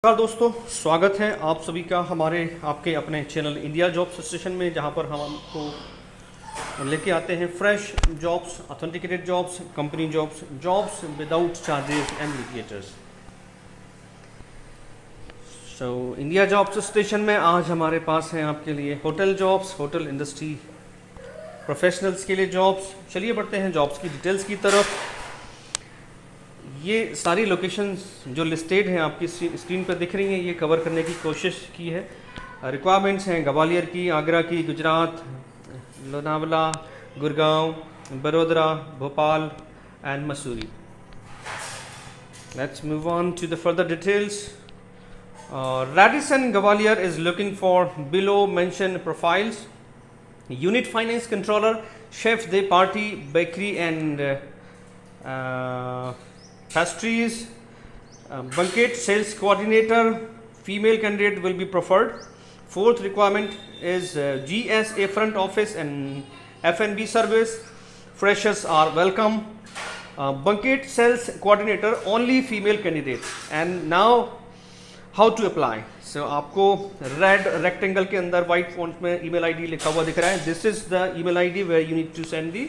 नमस्कार दोस्तों, स्वागत है आप सभी का हमारे आपके अपने चैनल इंडिया जॉब्स स्टेशन में, जहां पर हम आपको लेके आते हैं fresh jobs, authenticated jobs, company jobs, jobs without charges and mediators. So India jobs station में आज हमारे पास हैं आपके लिए hotel jobs, hotel industry professionals के लिए जॉब्स। चलिए बढ़ते हैं जॉब्स की डिटेल्स की तरफ। ये सारी लोकेशंस जो लिस्टेड हैं आपकी स्क्रीन पर दिख रही हैं, ये कवर करने की कोशिश की है। रिक्वायरमेंट्स हैं ग्वालियर की, आगरा की, Gujarat, Lonavala, Gurgaon, Vadodara, Bhopal and Mussoorie. Let's move on to the further details. Radisson Gwalior is looking for below mentioned profiles: unit finance controller, chef de partie, bakery and pastries, banquet sales coordinator, female candidate will be preferred. Fourth requirement is GSA front office and F&B service, freshers are welcome. Banquet sales coordinator, only female candidates. And now how to apply? So आपको red rectangle के अंदर white font में email ID लिखा हुआ दिख रहा है. This is the email ID where you need to send the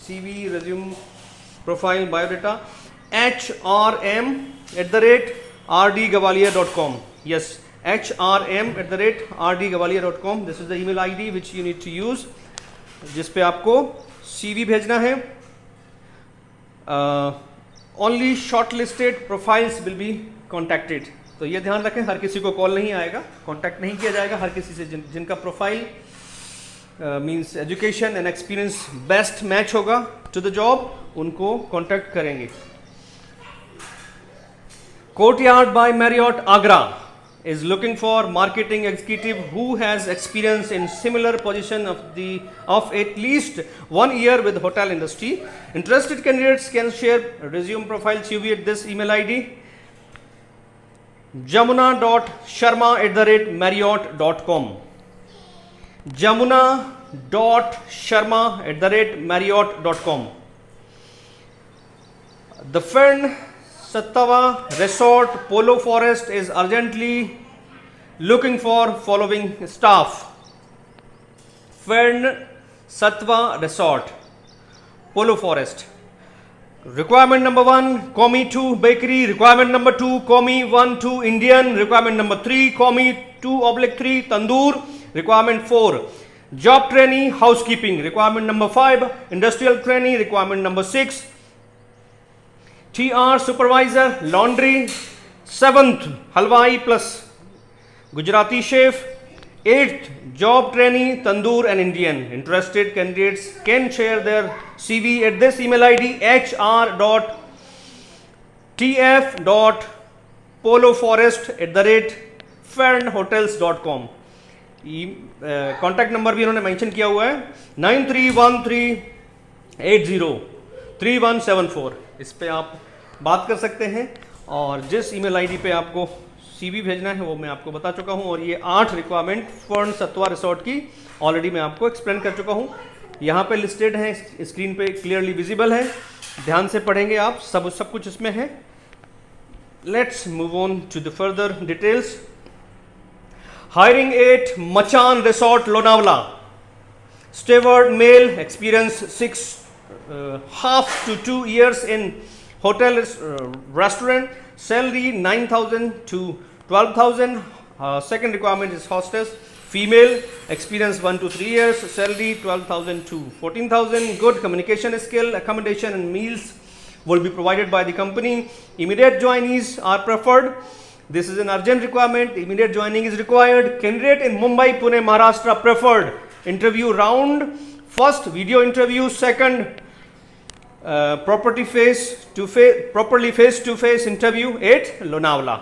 CV, resume, profile, biodata. hrm@rdgwalior.com. Yes, hrm@rdgwalior.com. This is the email ID which you need to use, जिस पे आपको CV भेजना है. Only shortlisted profiles will be contacted. तो ये ध्यान रखें, हर किसी को कॉल नहीं आएगा, कांटेक्ट नहीं किया जाएगा. हर किसी से जिनका profile means education and experience best match होगा टू द जॉब, उनको कांटेक्ट करेंगे. Courtyard by Marriott Agra is looking for marketing executive who has experience in similar position of at least 1 year with hotel industry. Interested candidates can share resume profile CV at this email ID: jamuna.sharma@marriott.com. jamuna.sharma@marriott.com. The Fern Sattva Resort Polo Forest is urgently looking for following staff: Fern Sattva Resort Polo Forest. Requirement number 1, Comi 2 bakery. Requirement number 2, Comi 1-2 Indian. Requirement number 3, Comi 2/3 tandoor. Requirement 4, job trainee housekeeping. Requirement number 5, industrial trainee. Requirement number 6, TR supervisor laundry. 7th, halwai plus Gujarati chef. 8th, job trainee tandoor and Indian. Interested candidates can share their CV at this email ID: hr.tf.poloforest@fernhotels.com. Contact number भी इन्होंने mention किया हुआ है 9313803174. इस पे आप बात कर सकते हैं. और जिस ईमेल आईडी पे आपको CV भेजना है वो मैं आपको बता चुका हूं. और ये 8 रिक्वायरमेंट फर्न सत्वा रिसोर्ट की ऑलरेडी मैं आपको एक्सप्लेन कर चुका हूं. यहाँ पे लिस्टेड है, स्क्रीन पे क्लियरली विजिबल है. ध्यान से पढ़ेंगे आप, सब कुछ इसमें है. Let's move on to the further details. Hiring at Machan resort Lonavala. Steward male, experience 6.5 to 2 years in hotel restaurant. Salary 9,000 to 12,000. Second requirement is hostess, female, experience 1 to 3 years. Salary 12,000 to 14,000. Good communication skill. Accommodation and meals will be provided by the company. Immediate joinees are preferred. This is an urgent requirement. Immediate joining is required. Candidate in Mumbai, Pune, Maharashtra preferred. Interview round: first video interview, second properly face to face interview at Lonavala.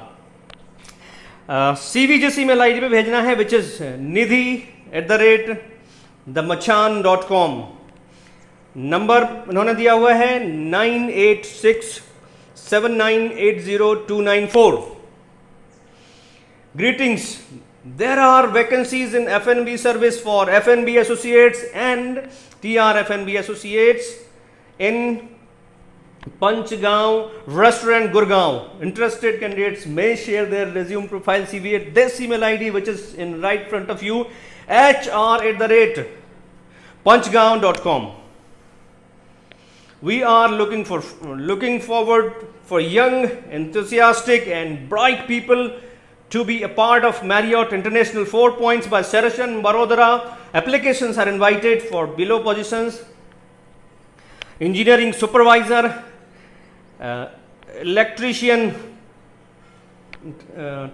CV जिस email ID पे भेजना है, which is nidhi@themachan.com. Number इन्होंने दिया हुआ है 9867980294. Greetings. There are vacancies in F&B service for F&B associates and TR F&B associates in Panchgaon Restaurant, Gurgaon. Interested candidates may share their resume, profile, CV at this email ID, which is in right front of you, hr@punchgaon.com. We are looking forward for young, enthusiastic, and bright people to be a part of Marriott International 4 Points by Sheraton Barodara. Applications are invited for below positions: engineering supervisor, electrician,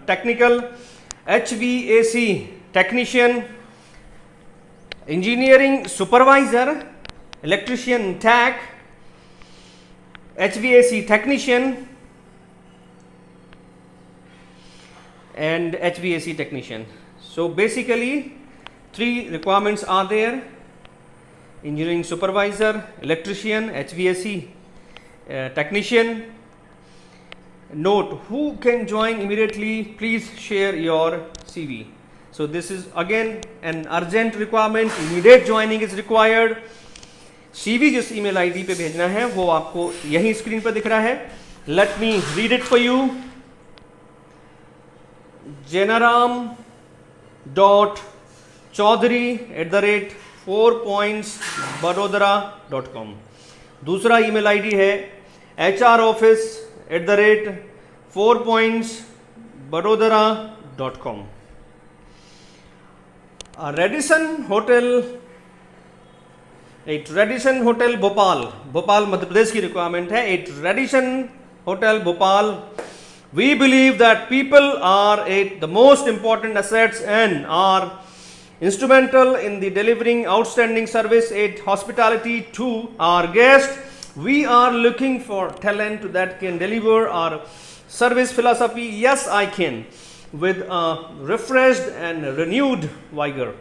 technical, HVAC technician, engineering supervisor, electrician tech, HVAC technician, and HVAC technician. So basically 3 requirements are there: engineering supervisor, electrician, HVAC technician. Note, who can join immediately? Please share your CV. So this is again an urgent requirement. Immediate joining is required. CV जिस email ID पे भेजना है वो आपको यही screen पर दिख रहा है. Let me read it for you. janaram.chaudhary@4pointsbarodara.com. दूसरा ईमेल आईडी है hroffice@4pointsbarodara.com. Radisson Hotel Bhopal Madhya Pradesh की रिक्वायरमेंट है. Radisson Hotel Bhopal. We believe that people are the most important assets and are instrumental in the delivering outstanding service at hospitality to our guests. We are looking for talent that can deliver our service philosophy. Yes, I can, with a refreshed and renewed vigor.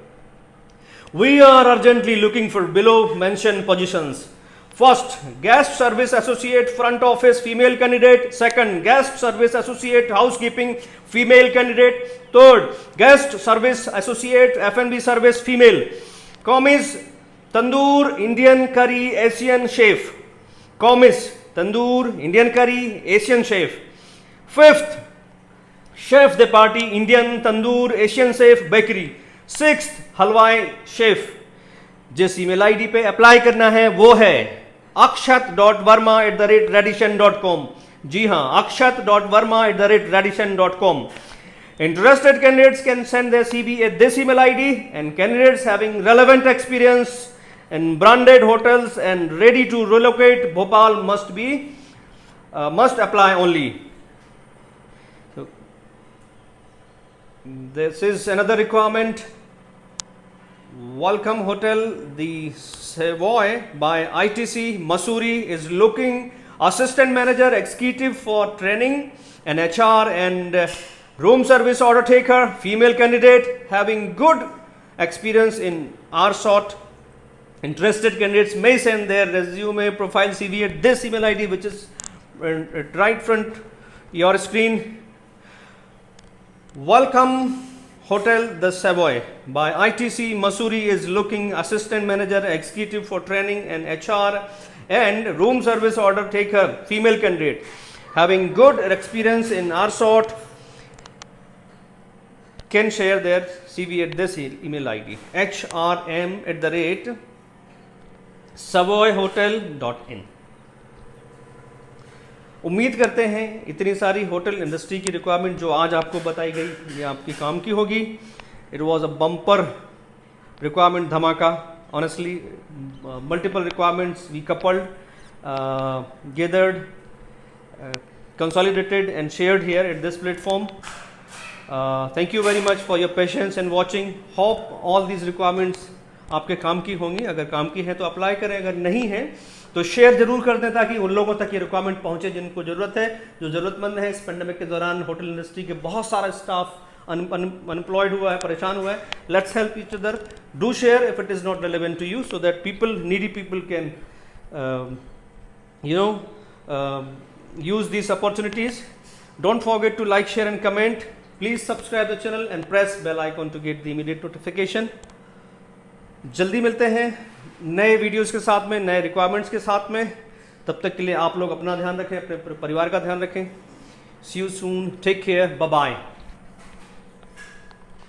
We are urgently looking for below mentioned positions. First, guest service associate front office female candidate. Second, guest service associate housekeeping female candidate. Third, guest service associate F&B service female. Commis tandoor Indian curry Asian chef. Commis tandoor Indian curry Asian chef. Fifth, chef de partie Indian tandoor Asian chef bakery. Sixth, हलवाई chef. जिस email ID पे apply करना है वो है akshat.verma@radisson.com. जी हाँ, akshat.verma@radisson.com. Interested candidates can send their CV at this email ID, and candidates having relevant experience in branded hotels and ready to relocate Bhopal must apply only. So, this is another requirement. Welcome Hotel the Savoy by ITC Mussoorie is looking assistant manager executive for training and HR and room service order taker female candidate having good experience in RSOT. Interested candidates may send their resume, profile, CV at this email ID, which is at right front your screen. Welcome Hotel the Savoy by ITC Mussoorie is looking assistant manager executive for training and HR and room service order taker female candidate having good experience in RSOT can share their CV at this email ID hrm@savoyhotel.in. उम्मीद करते हैं इतनी सारी hotel industry की requirement जो आज आपको बताई गई ये आपकी काम की होगी. It was a bumper requirement धमाका. Honestly multiple requirements we coupled, gathered, consolidated and shared here at this platform. Thank you very much for your patience and watching. Hope all these requirements आपके काम की होंगी. अगर काम की है तो अप्लाई करें, अगर नहीं है तो शेयर जरूर कर दें ताकि उन लोगों तक ये रिक्वायरमेंट पहुंचे जिनको ज़रूरत है, जो ज़रूरतमंद है. इस पेंडेमिक के दौरान होटल इंडस्ट्री के बहुत सारा स्टाफ अनएम्प्लॉयड हुआ है, परेशान हुआ है. Let's help each other. Do share if it is not relevant to you so that people, needy people can use these opportunities. Don't forget to like, share and comment. Please subscribe the channel and press bell icon to get the immediate notification. जल्दी मिलते हैं नए videos के साथ में, नए requirements के साथ में. तब तक के लिए आप लोग अपना ध्यान रखें, अपने परिवार का ध्यान रखें। See you soon, take care, bye bye.